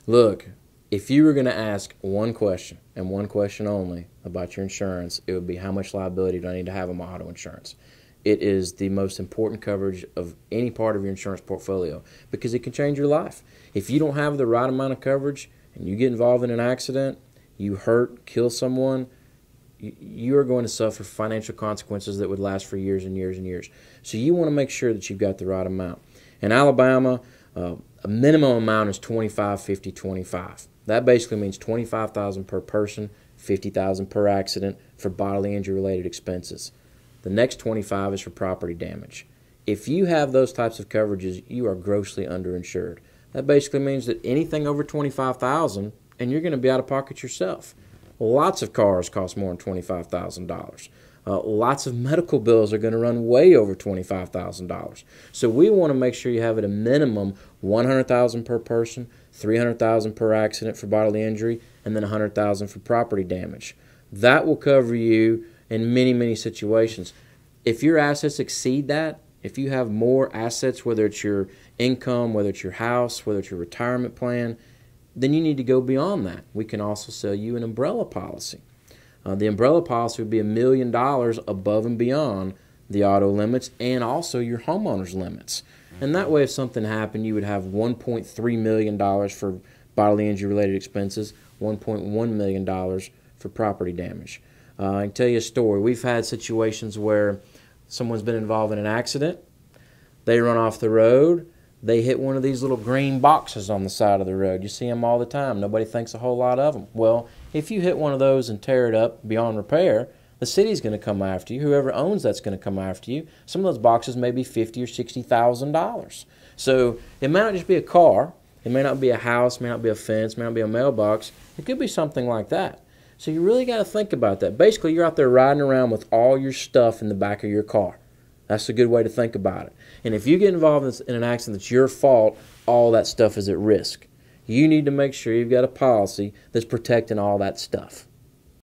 Look, if you were going to ask one question and one question only about your insurance, it would be how much liability do I need to have on my auto insurance? It is the most important coverage of any part of your insurance portfolio because it can change your life. If you don't have the right amount of coverage and you get involved in an accident, you hurt, kill someone, you are going to suffer financial consequences that would last for years and years and years. So you want to make sure that you've got the right amount. In Alabama, a minimum amount is 25, 50, 25. That basically means $25,000 per person, $50,000 per accident for bodily injury related expenses. The next 25 is for property damage. If you have those types of coverages, you are grossly underinsured. That basically means that anything over $25,000 and you're going to be out of pocket yourself. Lots of cars cost more than $25,000. Lots of medical bills are going to run way over $25,000. So we want to make sure you have at a minimum $100,000 per person, $300,000 per accident for bodily injury, and then $100,000 for property damage. That will cover you in many, many situations. If your assets exceed that, if you have more assets, whether it's your income, whether it's your house, whether it's your retirement plan, then you need to go beyond that. We can also sell you an umbrella policy. The umbrella policy would be $1 million above and beyond the auto limits and also your homeowner's limits. And that way, if something happened, you would have $1.3 million for bodily injury related expenses, $1.1 million for property damage. I can tell you a story. We've had situations where someone's been involved in an accident, they run off the road, they hit one of these little green boxes on the side of the road. You see them all the time. Nobody thinks a whole lot of them. Well, if you hit one of those and tear it up beyond repair, the city's going to come after you. Whoever owns that's going to come after you. Some of those boxes may be $50,000 or $60,000. So it may not just be a car. It may not be a house. It may not be a fence. It may not be a mailbox. It could be something like that. So you really got to think about that. Basically, you're out there riding around with all your stuff in the back of your car. That's a good way to think about it. And if you get involved in an accident that's your fault, all that stuff is at risk. You need to make sure you've got a policy that's protecting all that stuff.